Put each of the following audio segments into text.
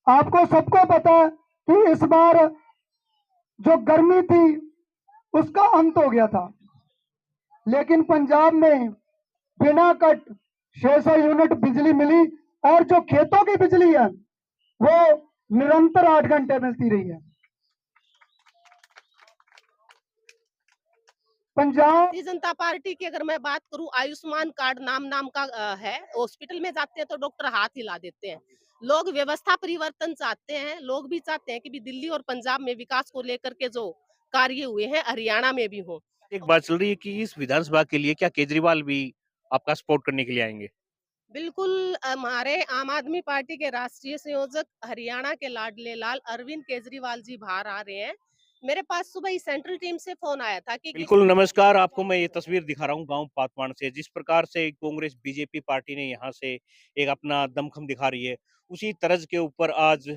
आपको सबको पता है कि इस बार जो गर्मी थी उसका अंत हो गया था, लेकिन पंजाब में बिना कट 600 यूनिट बिजली मिली और जो खेतों की बिजली है वो निरंतर 8 घंटे मिलती रही है। पंजाब भारतीय जनता पार्टी की अगर मैं बात करूं, आयुष्मान कार्ड नाम का है। हॉस्पिटल में जाते हैं तो डॉक्टर हाथ हिला देते हैं। लोग व्यवस्था परिवर्तन चाहते हैं। लोग भी चाहते हैं कि भी दिल्ली और पंजाब में विकास को लेकर के जो कार्य हुए हैं हरियाणा में भी हो। एक बात चल रही है कि इस विधानसभा के लिए क्या केजरीवाल भी आपका सपोर्ट करने के लिए आएंगे? बिल्कुल, हमारे आम आदमी पार्टी के राष्ट्रीय संयोजक हरियाणा के लाडले लाल अरविंद केजरीवाल जी बाहर आ रहे हैं। मेरे पास सुबह ही सेंट्रल टीम से फोन आया था कि बिल्कुल, नमस्कार। आपको मैं ये तस्वीर दिखा रहा हूँ गाँव पातवान से। जिस प्रकार से कांग्रेस बीजेपी पार्टी ने यहाँ से एक अपना दमखम दिखा रही है, उसी तर्ज के ऊपर आज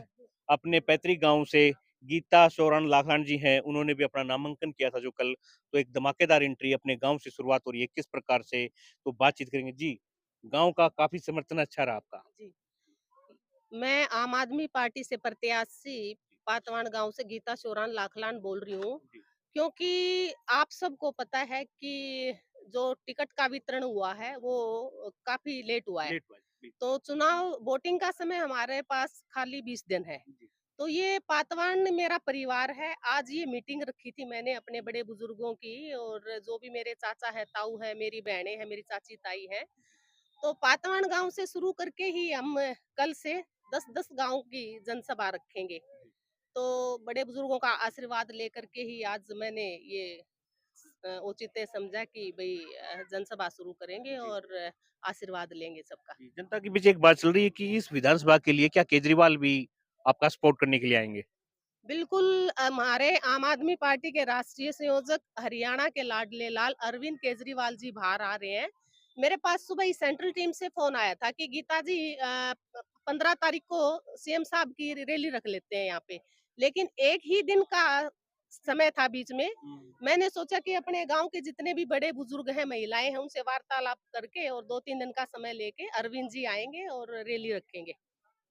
अपने पैतृक गाँव से गीता सोरण लाखन जी हैं, उन्होंने भी अपना नामांकन किया था जो कल। तो एक धमाकेदार एंट्री अपने गाँव से शुरुआत हो रही है। किस प्रकार से तो बातचीत करेंगे। जी, गाँव का काफ़ी समर्थन अच्छा रहा आपका। जी, मैं आम आदमी पार्टी से प्रत्याशी पातवान गांव से गीता शोरान लाखलान बोल रही हूँ। जी, क्योंकि आप सबको पता है कि जो टिकट का वितरण हुआ है वो काफी लेट हुआ है। लेट हुआ है। जी, तो चुनाव वोटिंग का समय हमारे पास खाली 20 दिन है। जी, तो ये पातवान मेरा परिवार है। आज ये मीटिंग रखी थी मैंने अपने बड़े बुजुर्गों की, और जो भी मेरे चाचा है, ताऊ है, मेरी बहनें हैं, मेरी चाची ताई है। तो पातवान गांव से शुरू करके ही हम कल से 10-10 गांव की जनसभा रखेंगे। तो बड़े बुजुर्गों का आशीर्वाद लेकर के ही आज मैंने ये औचित्य समझा कि भाई जनसभा शुरू करेंगे जी। और आशीर्वाद लेंगे सबका। जी, जनता के बीच एक बात चल रही है कि इस विधानसभा के लिए क्या केजरीवाल भी आपका सपोर्ट करने के लिए आएंगे? बिल्कुल, हमारे आम आदमी पार्टी के राष्ट्रीय संयोजक हरियाणा के लाडले लाल अरविंद केजरीवाल जी बाहर आ रहे हैं। मेरे पास सुबह ही सेंट्रल टीम से फोन आया था कि गीता जी 15 तारीख को सीएम साहब की रैली रख लेते हैं यहाँ पे। लेकिन एक ही दिन का समय था बीच में। मैंने सोचा कि अपने गांव के जितने भी बड़े बुजुर्ग हैं, महिलाएं हैं, उनसे वार्तालाप करके और 2-3 दिन का समय लेके अरविंद जी आएंगे और रैली रखेंगे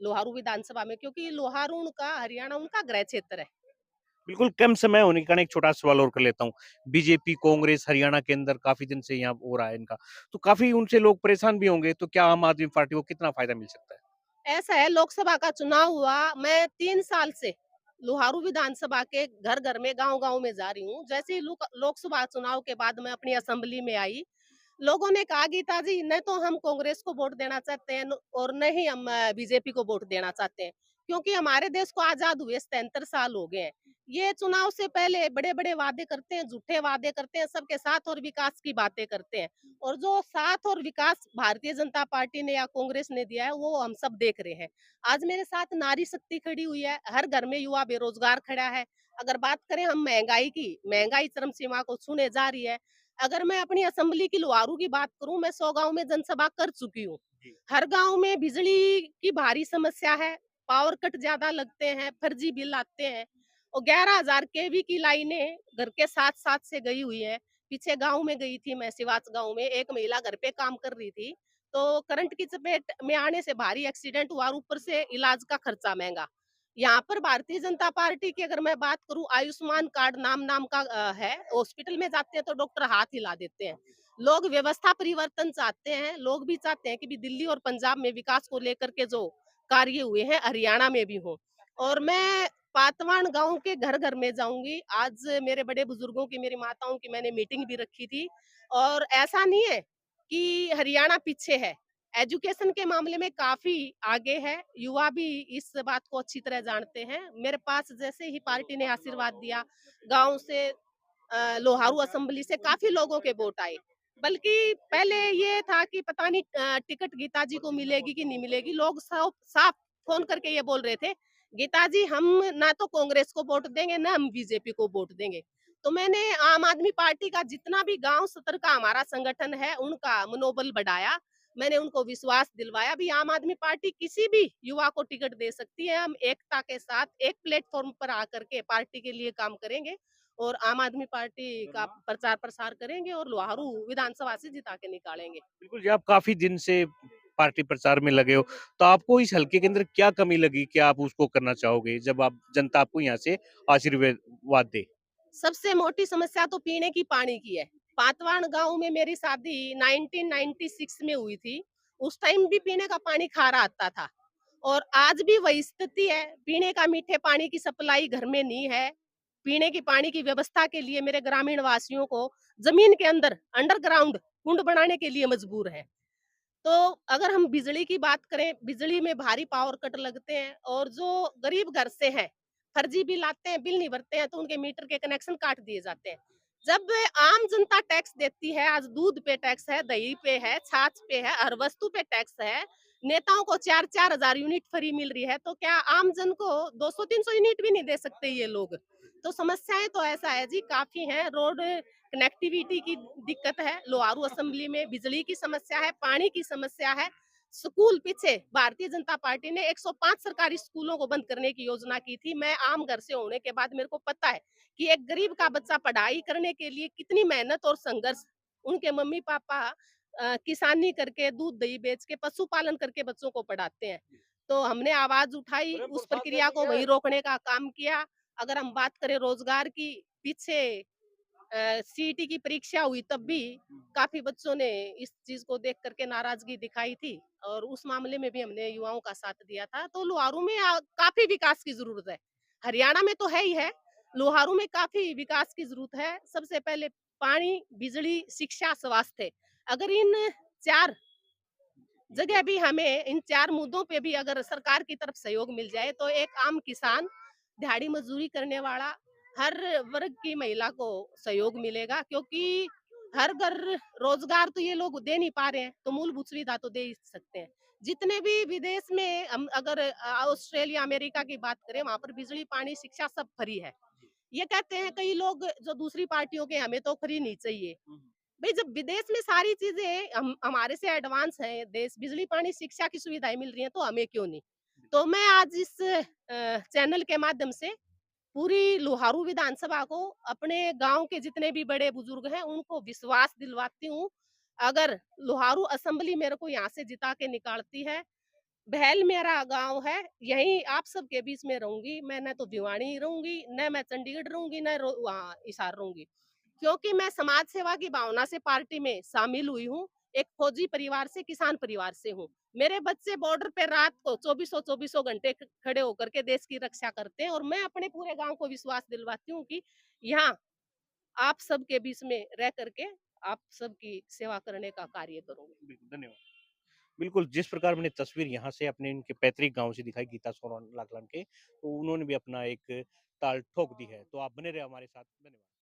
लोहारू विधानसभा में, क्योंकि लोहारू उनका हरियाणा उनका गृह क्षेत्र है। बिल्कुल कम समय होने के कारण एक छोटा सवाल और कर लेता हूँ। बीजेपी, कांग्रेस हरियाणा के अंदर काफ़ी दिन से यहाँ हो रहा है इनका, तो काफ़ी उनसे लोग परेशान भी होंगे, तो क्या आम आदमी पार्टी को कितना फ़ायदा मिल सकता है? ऐसा है, लोकसभा का चुनाव हुआ, मैं 3 साल से लोहारू विधानसभा के घर घर में गांव गांव में जा रही हूँ। जैसे ही लोकसभा चुनाव के बाद मैं अपनी असेंबली में आई, लोगों ने कहा गीता जी न तो हम कांग्रेस को वोट देना चाहते हैं और न ही हम बीजेपी को वोट देना चाहते हैं, क्योंकि हमारे देश को आजाद हुए 77 साल हो गए हैं। ये चुनाव से पहले बड़े बड़े वादे करते हैं, झूठे वादे करते हैं, सबके साथ और विकास की बातें करते हैं। और जो साथ और विकास भारतीय जनता पार्टी ने या कांग्रेस ने दिया है वो हम सब देख रहे हैं। आज मेरे साथ नारी शक्ति खड़ी हुई है, हर घर में युवा बेरोजगार खड़ा है। अगर बात करें हम महंगाई की, महंगाई चरम सीमा को छूने जा रही है। अगर मैं अपनी असेंबली की लोहारू की बात करूं, मैं 100 गांव में जनसभा कर चुकी हूँ। जी। हर गांव में बिजली की भारी समस्या है, पावर कट ज्यादा लगते हैं, फर्जी बिल आते हैं और 11,000 केवी की लाइनें घर के साथ साथ से गई हुई है। पीछे गांव में गई थी मैं, सिवाच गांव में एक महिला घर पे काम कर रही थी, तो करंट की चपेट में आने से भारी एक्सीडेंट हुआ और ऊपर से इलाज का खर्चा महंगा। यहाँ पर भारतीय जनता पार्टी की अगर मैं बात करूं, आयुष्मान कार्ड नाम का है। हॉस्पिटल में जाते हैं तो डॉक्टर हाथ हिला देते हैं। लोग व्यवस्था परिवर्तन चाहते हैं। लोग भी चाहते हैं कि भी दिल्ली और पंजाब में विकास को लेकर के जो कार्य हुए हैं हरियाणा में भी हो। और मैं पातवान गांव के घर घर में जाऊंगी। आज मेरे बड़े बुजुर्गों की, मेरी माताओं की मैंने मीटिंग भी रखी थी। और ऐसा नहीं है कि हरियाणा पीछे है, एजुकेशन के मामले में काफी आगे है। युवा भी इस बात को अच्छी तरह जानते हैं। मेरे पास जैसे ही पार्टी ने आशीर्वाद दिया, गांव से लोहारू असेंबली से काफी लोगों के वोट आए। बल्कि पहले ये था कि पता नहीं टिकट गीता जी को मिलेगी कि नहीं मिलेगी। लोग सब साफ फोन करके ये बोल रहे थे, गीता जी हम ना तो कांग्रेस को वोट देंगे ना हम बीजेपी को वोट देंगे। तो मैंने आम आदमी पार्टी का जितना भी गांव स्तर का हमारा संगठन है उनका मनोबल बढ़ाया। मैंने उनको विश्वास दिलवाया भी आम आदमी पार्टी किसी भी युवा को टिकट दे सकती है। हम एकता के साथ एक प्लेटफॉर्म पर आकर के पार्टी के लिए काम करेंगे और आम आदमी पार्टी का प्रचार प्रसार करेंगे और लोहारू विधानसभा से जिता के निकालेंगे। बिल्कुल जी, आप काफ़ी दिन से पार्टी प्रचार में लगे हो, तो आपको इस हलके के अंदर क्या कमी लगी कि आप उसको करना चाहोगे जब आप जनता आपको यहाँ से आशीर्वाद दे? सबसे मोटी समस्या तो पीने की पानी की है। पातवान गाँव में मेरी शादी 1996 में हुई थी। उस टाइम भी पीने का पानी खारा आता था और आज भी वही स्थिति है। पीने का मीठे पानी की सप्लाई घर में नहीं है। पीने की पानी की व्यवस्था के लिए मेरे ग्रामीण वासियों को ज़मीन के अंदर अंडरग्राउंड कुंड बनाने के लिए मजबूर है। तो अगर हम बिजली की बात करें, बिजली में भारी पावर कट लगते हैं और जो गरीब घर से हैं, फर्जी बिल आते हैं, बिल नहीं भरते हैं, तो उनके मीटर के कनेक्शन काट दिए जाते हैं। जब आम जनता टैक्स देती है, आज दूध पे टैक्स है, दही पे है, छाछ पे है, हर वस्तु पे टैक्स है, नेताओं को 4-4 हज़ार यूनिट फ्री मिल रही है, तो क्या आम जन को 200-300 यूनिट भी नहीं दे सकते ये लोग? तो समस्याएँ तो ऐसा है जी, काफ़ी हैं। रोड कनेक्टिविटी की दिक्कत है, लोहारू असेंबली में बिजली की समस्या है, पानी की समस्या है। स्कूल पीछे भारतीय जनता पार्टी ने 105 सरकारी स्कूलों को बंद करने की योजना की थी। मैं आम घर से होने के बाद मेरे को पता है कि एक गरीब का बच्चा पढ़ाई करने के लिए कितनी मेहनत और संघर्ष उनके मम्मी-पापा किसानी करके, दूध-दही बेच के, पशुपालन करके बच्चों को पढ़ाते हैं। तो हमने आवाज़ उठाई, उस प्रक्रिया को वहीं रोकने का काम किया। अगर हम बात करें रोजगार की, पीछे सीईटी की परीक्षा हुई तब भी काफ़ी बच्चों ने इस चीज़ को देख कर के नाराज़गी दिखाई थी और उस मामले में भी हमने युवाओं का साथ दिया था। तो लोहारू में काफ़ी विकास की ज़रूरत है। हरियाणा में तो है ही है, लोहारू में काफ़ी विकास की ज़रूरत है। सबसे पहले पानी, बिजली, शिक्षा, स्वास्थ्य अगर इन 4 जगह भी हमें इन 4 मुद्दों पे भी अगर सरकार की तरफ सहयोग मिल जाए तो एक आम किसान, दिहाड़ी मज़दूरी करने वाला, हर वर्ग की महिला को सहयोग मिलेगा क्योंकि हर घर रोज़गार तो ये लोग दे नहीं पा रहे हैं, तो मूलभूत सुविधा तो दे ही सकते हैं। जितने भी विदेश में हम अगर ऑस्ट्रेलिया, अमेरिका की बात करें, वहाँ पर बिजली, पानी, शिक्षा सब फ्री है। ये कहते हैं कई लोग जो दूसरी पार्टियों के हमें तो फ्री नहीं चाहिए। भई जब विदेश में सारी चीज़ें हम हमारे से एडवांस है देश, बिजली, पानी, शिक्षा की सुविधाएँ मिल रही हैं, तो हमें क्यों नहीं? तो मैं आज इस चैनल के माध्यम से पूरी लोहारू विधानसभा को अपने गाँव के जितने भी बड़े-बुजुर्ग हैं, उनको विश्वास दिलवाती हूँ, अगर लोहारू असेंबली मेरे को यहाँ से जिता के निकालती है, बहल मेरा गाँव है, यहीं आप सबके बीच में रहूँगी, मैं ना तो भिवानी रहूँगी, ना मैं चंडीगढ़ रहूँगी, ना वहाँ हिसार रहूँगी। क्योंकि मैं समाज सेवा की भावना से पार्टी में शामिल हुई हूँ। एक फौजी परिवार से, किसान परिवार से हूँ। मेरे बच्चे बॉर्डर पे रात को चौबीसों घंटे खड़े होकर के देश की रक्षा करते हैं और मैं अपने पूरे गाँव को विश्वास दिलवाती हूँ कि यहाँ आप सबके बीच में रह करके आप सबकी सेवा करने का कार्य करूँगी। बिल्कुल, धन्यवाद। बिल्कुल, जिस प्रकार मैंने तस्वीर यहाँ से अपने इनके पैतृक गाँव से दिखाई गीता सोनाम लागलान के, तो उन्होंने भी अपना एक ताल ठोक दी है। तो आप बने रहे हमारे साथ। धन्यवाद।